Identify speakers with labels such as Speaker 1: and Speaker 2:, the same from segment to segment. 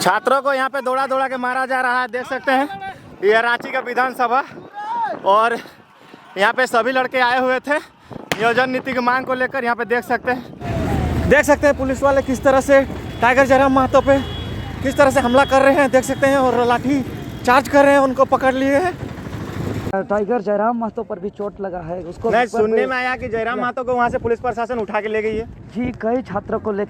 Speaker 1: छात्रों को यहाँ पे दौड़ा दौड़ा के मारा जा रहा है, देख सकते हैं। यह रांची का विधानसभा और यहाँ पे सभी लड़के आए हुए थे नियोजन नीति की मांग को लेकर। यहाँ पे देख सकते हैं पुलिस वाले किस तरह से टाइगर जयराम महतो पे किस तरह से हमला कर रहे हैं, देख सकते हैं। और लाठी चार्ज कर रहे हैं, उनको पकड़ लिए हैं।
Speaker 2: टाइगर जयराम महतो पर भी चोट लगा है। उसको
Speaker 1: नहीं, सुनने में आया कि जयराम महतो को वहाँ से पुलिस प्रशासन उठा के ले गई है।
Speaker 2: जी, कई छात्रों को ले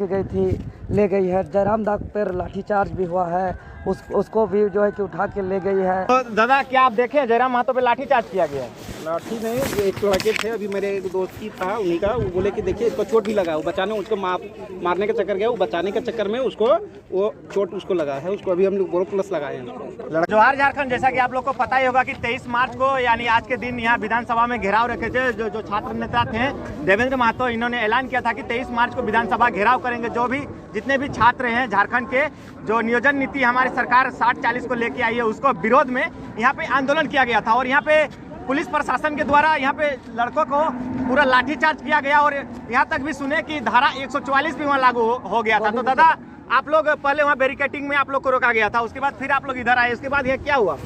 Speaker 2: गई है। जयराम दाग पर लाठीचार्ज भी हुआ है, उसको भी जो है कि उठा के ले गई है।
Speaker 1: तो दादा, क्या आप देखें जयराम महतो पे लाठीचार्ज किया गया है?
Speaker 3: लाठी नहीं, एक लड़के थे, अभी मेरे एक दोस्त की था, उन्हीं का, वो बोले कि देखिए इसको चोट भी लगा, वो बचाने उसको मारने के चक्कर गया, वो बचाने के चक्कर में उसको वो चोट उसको लगा है। उसको अभी हम लोग बोरो प्लस लगाए हैं।
Speaker 1: जोहार झारखंड, जैसा कि आप लोग को पता ही होगा कि 23 मार्च को यानी आज के दिन यहाँ विधानसभा में घेराव रखे थे जो छात्र नेता थे देवेंद्र महतो। इन्होंने ऐलान किया था कि 23 मार्च को विधानसभा घेराव करेंगे। जो भी जितने भी छात्र हैं झारखंड के, जो नियोजन नीति हमारी सरकार 60-40 को लेके आई है, उसको विरोध में यहाँ पे आंदोलन किया गया था। और यहाँ पे पुलिस प्रशासन के द्वारा यहाँ पे लड़कों को पूरा लाठीचार्ज किया गया और यहाँ तक भी सुने कि धारा 144 भी वहाँ लागू हो गया था। तो दादा, आप लोग पहले वहाँ बैरिकेटिंग में आप लोग को रोका गया था, उसके बाद फिर आप लोग इधर आए, उसके बाद यह क्या हुआ?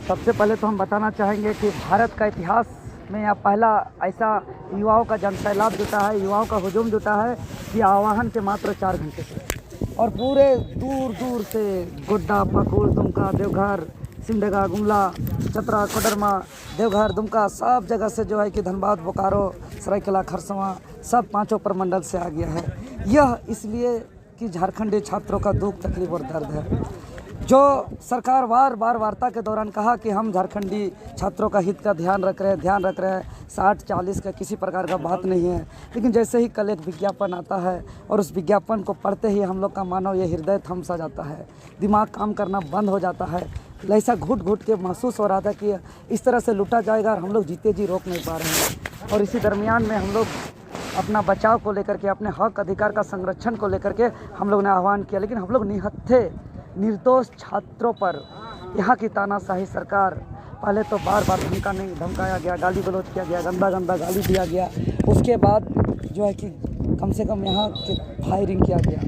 Speaker 2: सबसे पहले तो हम बताना चाहेंगे कि भारत का इतिहास में यह पहला ऐसा युवाओं का जनसैलाब जुटा है, युवाओं का हुजूम जुटा है कि आवाहन के मात्र 4 घंटे से और पूरे दूर दूर से गोड्डा, पाकुड़, दुमका, देवघर, सिमडेगा, गुमला, चतरा, कोडरमा, देवघर, दुमका, सब जगह से जो है कि धनबाद, बोकारो, सरायकेला, खरसवां, सब 5 प्रमंडल से आ गया है। यह इसलिए कि झारखंडी छात्रों का दुख, तकलीफ और दर्द है। जो सरकार बार वार्ता के दौरान कहा कि हम झारखंडी छात्रों का हित का ध्यान रख रहे हैं, 60-40 का किसी प्रकार का बात नहीं है। लेकिन जैसे ही कल एक विज्ञापन आता है और उस विज्ञापन को पढ़ते ही हम लोग का मानव ये हृदय थम सा जाता है, दिमाग काम करना बंद हो जाता है। ऐसा घुट के महसूस हो रहा था कि इस तरह से लूटा जाएगा और हम लोग जीते जी रोक नहीं पा रहे हैं। और इसी दरमियान में हम लोग अपना बचाव को लेकर के, अपने हक अधिकार का संरक्षण को लेकर के हम लोग ने आह्वान किया। लेकिन हम लोग निहत्थे निर्दोष छात्रों पर यहाँ की तानाशाही सरकार, पहले तो बार धमकाया गया, गाली गलौज किया गया, गंदा गाली दिया गया। उसके बाद जो है कि कम से कम यहाँ के फायरिंग किया गया,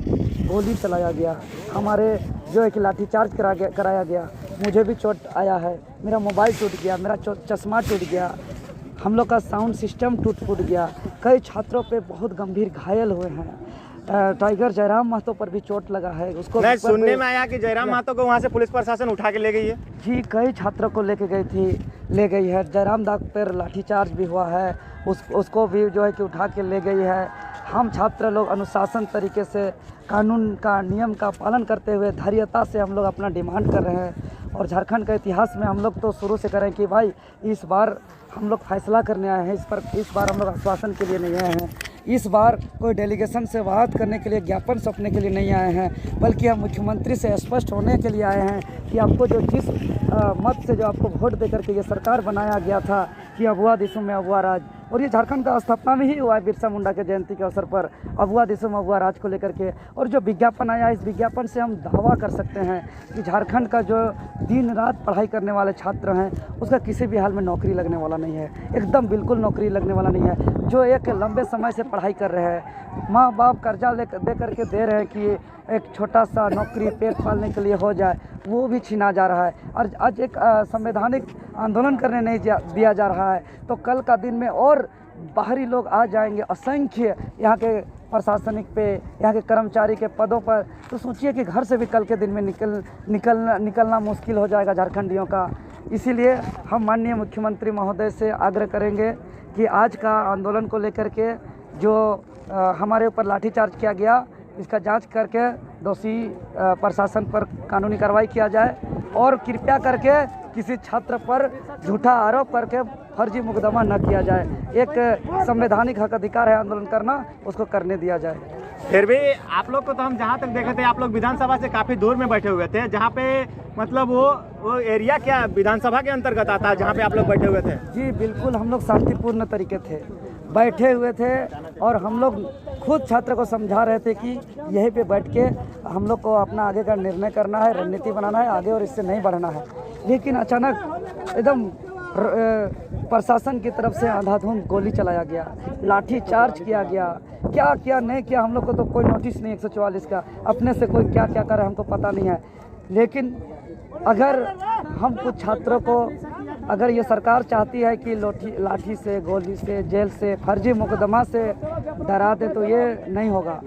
Speaker 2: गोली चलाया गया, हमारे जो है कि लाठीचार्ज कराया गया। मुझे भी चोट आया है, मेरा मोबाइल टूट गया, मेरा चश्मा टूट गया, हम लोग का साउंड सिस्टम टूट गया। कई छात्रों पे बहुत गंभीर घायल हुए हैं। टाइगर जयराम महतो पर भी चोट लगा है। उसको
Speaker 1: नहीं, सुनने में आया कि जयराम महतो को वहाँ से पुलिस प्रशासन उठा के ले गई है।
Speaker 2: जी, कई छात्रों को ले गई है। जयराम दाग पर लाठीचार्ज भी हुआ है, उसको भी जो है कि उठा के ले गई है। हम छात्र लोग अनुशासन तरीके से कानून का, नियम का पालन करते हुए धैर्यता से हम लोग अपना डिमांड कर रहे हैं। और झारखंड के इतिहास में हम लोग तो शुरू से करें कि भाई इस बार हम लोग फैसला करने आए हैं, इस बार हम लोग आश्वासन के लिए नहीं आए हैं। इस बार कोई डेलीगेशन से बात करने के लिए, ज्ञापन सौंपने के लिए नहीं आए हैं, बल्कि हम मुख्यमंत्री से स्पष्ट होने के लिए आए हैं कि आपको जो जिस मत से जो आपको वोट देकर के ये सरकार बनाया गया था कि अबुआ दिसों में अबुआ राज, और ये झारखंड का स्थापना में ही हुआ है बिरसा मुंडा के जयंती के अवसर पर, अबुआ दिसों में अबुआ राज को लेकर के। और जो विज्ञापन आया, इस विज्ञापन से हम दावा कर सकते हैं कि झारखंड का जो दिन रात पढ़ाई करने वाले छात्र हैं, उसका किसी भी हाल में नौकरी लगने वाला नहीं है, एकदम बिल्कुल नौकरी लगने वाला नहीं है। जो एक लंबे समय से पढ़ाई कर रहे हैं, माँ बाप कर्जा दे करके दे रहे हैं कि एक छोटा सा नौकरी पेट पालने के लिए हो जाए, वो भी छीना जा रहा है। और आज एक संवैधानिक आंदोलन करने नहीं दिया जा रहा है, तो कल का दिन में और बाहरी लोग आ जाएंगे असंख्य यहाँ के प्रशासनिक पे, यहाँ के कर्मचारी के पदों पर। तो सोचिए कि घर से भी कल के दिन में निकलना मुश्किल हो जाएगा झारखंडियों का। इसीलिए हम माननीय मुख्यमंत्री महोदय से आग्रह करेंगे कि आज का आंदोलन को लेकर के जो हमारे ऊपर लाठीचार्ज किया गया, इसका जांच करके दोषी प्रशासन पर कानूनी कार्रवाई किया जाए और कृपया करके किसी छात्र पर झूठा आरोप करके फर्जी मुकदमा न किया जाए। एक संवैधानिक हक अधिकार है आंदोलन करना, उसको करने दिया जाए।
Speaker 1: फिर भी आप लोग को तो हम जहाँ तक देखे थे, आप लोग विधानसभा से काफ़ी दूर में बैठे हुए थे, जहाँ पे मतलब वो एरिया क्या विधानसभा के अंतर्गत आता है जहाँ पे आप लोग बैठे हुए थे?
Speaker 2: जी बिल्कुल, हम लोग शांतिपूर्ण तरीके थे, बैठे हुए थे और हम लोग खुद छात्र को समझा रहे थे कि यहीं पे बैठ के हम लोग को अपना आगे का निर्णय करना है, रणनीति बनाना है आगे और इससे नहीं बढ़ना है। लेकिन अचानक एकदम प्रशासन की तरफ से अंधाधुंध गोली चलाया गया, लाठी चार्ज किया गया, क्या क्या नहीं किया हम लोग को तो कोई नोटिस नहीं 144 का, अपने से कोई क्या क्या करे हमको पता नहीं है। लेकिन अगर हम कुछ छात्रों को, अगर ये सरकार चाहती है कि लाठी से, गोली से, जेल से, फर्जी मुकदमा से डरा दे तो ये नहीं होगा।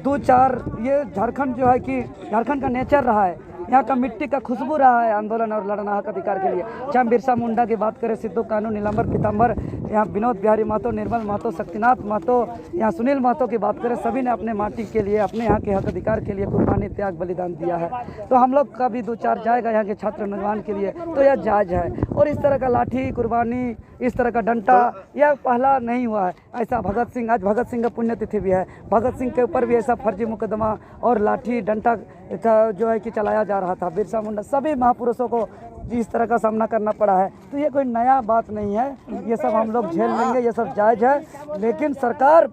Speaker 2: ये झारखंड जो है कि झारखंड का नेचर रहा है, यहाँ का मिट्टी का खुशबू रहा है आंदोलन और लड़ना हक अधिकार के लिए। चाहे हम बिरसा मुंडा की बात करें, सिद्धू कानू, नीलांबर पीताम्बर, यहाँ विनोद बिहारी महतो, निर्मल महतो, शक्तिनाथ महतो, यहाँ सुनील महतो की बात करें, सभी ने अपने माटी के लिए, अपने यहाँ के हक अधिकार के लिए कुर्बानी, त्याग, बलिदान दिया है। तो हम लोग का भी 2-4 जाएगा यहाँ के छात्र नौजवान के लिए तो यह जायज़ है। और इस तरह का लाठी कुर्बानी, इस तरह का डंडा यह पहला नहीं हुआ है। ऐसा भगत सिंह, आज भगत सिंह का पुण्यतिथि भी है, भगत सिंह के ऊपर भी ऐसा फर्जी मुकदमा और लाठी डंडा जो है कि चलाया जा रहा था। बिरसा मुंडा, सभी महापुरुषों को जिस तरह का सामना करना पड़ा है, तो ये कोई नया बात नहीं है, ये सब हम लोग झेल लेंगे, ये सब जायज़ है। लेकिन सरकार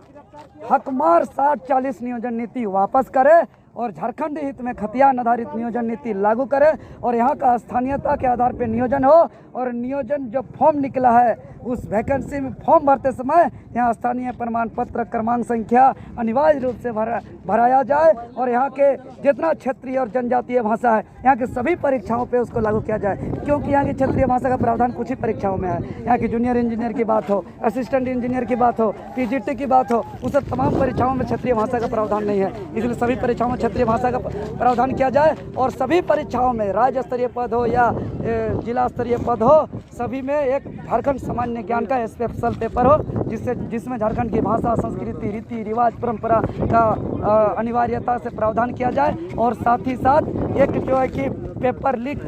Speaker 2: हकमार 60-40 नियोजन नीति वापस करे और झारखंड हित में खतियान आधारित नियोजन नीति लागू करे और यहाँ का स्थानीयता के आधार पर नियोजन हो। और नियोजन जो फॉर्म निकला है उस वैकेंसी में फॉर्म भरते समय यहाँ स्थानीय प्रमाण पत्र क्रमांक संख्या अनिवार्य रूप से भराया जाए और यहाँ के जितना क्षेत्रीय और जनजातीय भाषा है यहाँ की सभी परीक्षाओं पे उसको लागू किया जाए, क्योंकि यहाँ की क्षेत्रीय भाषा का प्रावधान कुछ ही परीक्षाओं में है। यहाँ की जूनियर इंजीनियर की बात हो, असिस्टेंट इंजीनियर की बात हो, पीजीटी की बात हो, उस तमाम परीक्षाओं में क्षेत्रीय भाषा का प्रावधान नहीं है। इसलिए सभी परीक्षाओं में क्षेत्रीय भाषा का प्रावधान किया जाए और सभी परीक्षाओं में राज्य स्तरीय पद हो या जिला स्तरीय पद हो, सभी में एक झारखंड सामान्य ज्ञान का स्पेशल पेपर हो जिसमें झारखंड की भाषा, संस्कृति, रीति रिवाज, परंपरा का अनिवार्यता से प्रावधान किया जाए। और साथ ही साथ एक जो है कि पेपर लीक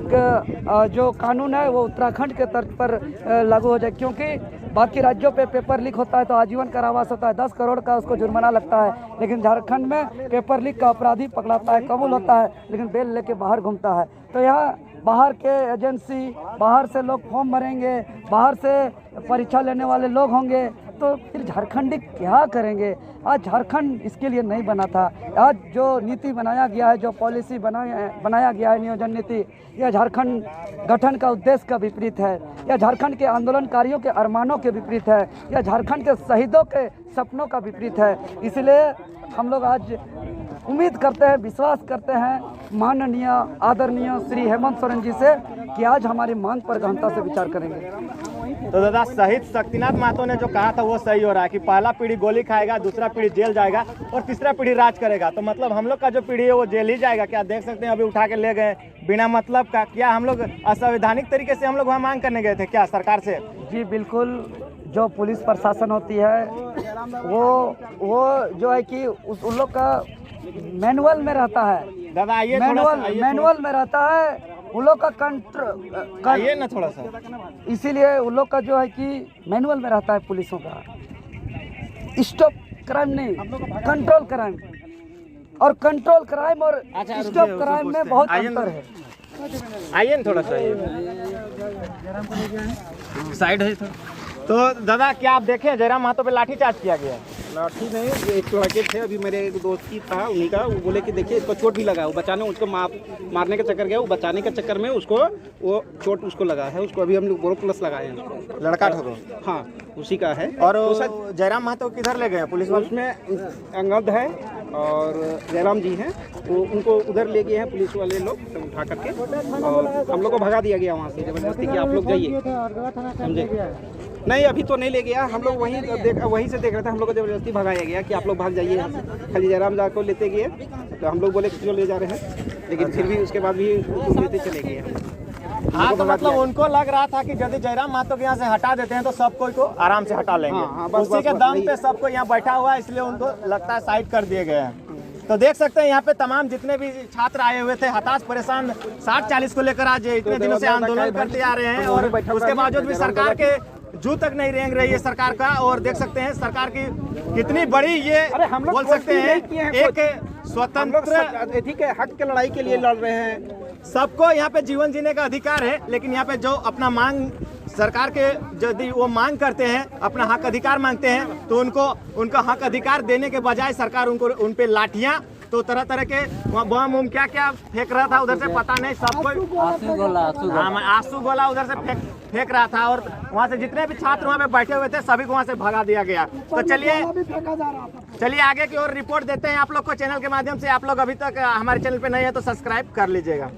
Speaker 2: जो कानून है वो उत्तराखंड के तर्ज पर लागू हो जाए, क्योंकि बाकी राज्यों पे पेपर लीक होता है तो आजीवन कारावास होता है, 10 करोड़ का उसको जुर्माना लगता है, लेकिन झारखंड में पेपर लीक का अपराधी पकड़ाता है, कबूल होता है, लेकिन बेल लेके बाहर घूमता है। तो यहाँ बाहर के एजेंसी, बाहर से लोग फॉर्म भरेंगे, बाहर से परीक्षा लेने वाले लोग होंगे, तो फिर झारखंडी क्या करेंगे। आज झारखंड इसके लिए नहीं बना था। आज जो नीति बनाया गया है, जो पॉलिसी बनाया गया है नियोजन नीति, यह झारखंड गठन का उद्देश्य का विपरीत है, यह झारखंड के आंदोलनकारियों के अरमानों के विपरीत है, यह झारखंड के शहीदों के सपनों का विपरीत है। इसलिए हम लोग आज उम्मीद करते हैं, विश्वास करते हैं माननीय आदरणीय श्री हेमंत सोरेन जी से कि आज हमारी मांग पर गहनता से विचार करेंगे।
Speaker 1: तो दादा, शहीद शक्तिनाथ महतो ने जो कहा था वो सही हो रहा है कि पहला पीढ़ी गोली खाएगा, दूसरा पीढ़ी जेल जाएगा और तीसरा पीढ़ी राज करेगा। तो मतलब हम लोग का जो पीढ़ी है वो जेल ही जाएगा क्या? देख सकते हैं अभी उठा के ले गए बिना मतलब का। क्या हम लोग असंवैधानिक तरीके से हम लोग वहाँ मांग करने गए थे क्या सरकार से?
Speaker 2: जी बिल्कुल, जो पुलिस प्रशासन होती है वो जो है कि उन लोग का मैनुअल में रहता है।
Speaker 1: दादा आइए,
Speaker 2: मैनुअल में रहता है उन लोग का कंट्रोल।
Speaker 1: आइए ना थोड़ा सा।
Speaker 2: इसीलिए उन लोग का जो है कि मैनुअल में रहता है पुलिसों का, स्टॉप क्राइम नहीं, कंट्रोल क्राइम। और कंट्रोल क्राइम और स्टॉप क्राइम में बहुत अंतर है।
Speaker 1: आइए ना थोड़ा सा साइड है। तो दादा, क्या आप देखे जयराम महतो पे लाठीचार्ज किया गया?
Speaker 3: लाठी नहीं, एक लड़के थे अभी मेरे एक दोस्त की था, उन्हीं का, वो बोले कि देखिए इसको चोट भी लगा, वो बचाने उसको मारने का चक्कर गया, वो बचाने के चक्कर में उसको वो चोट उसको लगा है, उसको अभी हम लोग बोरो प्लस लगाए हैं।
Speaker 1: लड़का ठोको?
Speaker 3: हाँ, उसी का है।
Speaker 1: और जयराम महतो किधर ले गए पुलिस वाले?
Speaker 3: उसमें अंगद है और जयराम जी हैं, वो उनको उधर ले गए हैं पुलिस वाले लोग उठा करके, और हम लोग को भगा दिया गया वहाँ से जबरदस्ती कि आप लोग जाइए, समझे? नहीं, अभी तो नहीं ले गया, हम लोग वहीं से देख रहे थे, हम लोग को जबरदस्ती भगाया गया कि आप लोग भाग जाइए यहाँ से। खाली जयराम जा को लेते गए तो हम लोग बोले कि क्यों ले जा रहे हैं, लेकिन फिर भी उसके बाद भी लेते चले गए।
Speaker 1: हाँ, तो मतलब उनको लग रहा था कि यदि जयराम महतो के यहाँ से हटा देते हैं तो सब कोई को आराम से हटा लेंगे।
Speaker 3: हाँ,
Speaker 1: उसी के दम पे सबको यहाँ बैठा हुआ है, इसलिए उनको लगता है साइड कर दिए गए हैं। तो देख सकते हैं यहाँ पे तमाम जितने भी छात्र आए हुए थे हताश परेशान 60-40 को लेकर आज इतने दिनों से आंदोलन करते आ रहे हैं और उसके बावजूद भी सरकार के जू तक नहीं रेंग रही है सरकार का। और देख सकते हैं सरकार की कितनी बड़ी ये बोल सकते हैं एक स्वतंत्र
Speaker 3: ठीक है, हक के लड़ाई के लिए लड़ रहे हैं।
Speaker 1: सबको यहाँ पे जीवन जीने का अधिकार है, लेकिन यहाँ पे जो अपना मांग सरकार के यदि वो मांग करते हैं, अपना हक अधिकार मांगते हैं, तो उनका हक अधिकार देने के बजाय सरकार उन पे लाठियाँ तो तरह तरह के वहाँ बम उम क्या क्या फेंक रहा था उधर से पता नहीं, सब कोई आंसू गोला उधर से फेंक रहा था। और वहाँ से जितने भी छात्र वहाँ पे बैठे हुए थे सभी को वहाँ से भगा दिया गया। तो चलिए आगे की ओर रिपोर्ट देते हैं आप लोग को चैनल के माध्यम से। आप लोग अभी तक हमारे चैनल पे नहीं है तो सब्सक्राइब कर लीजिएगा।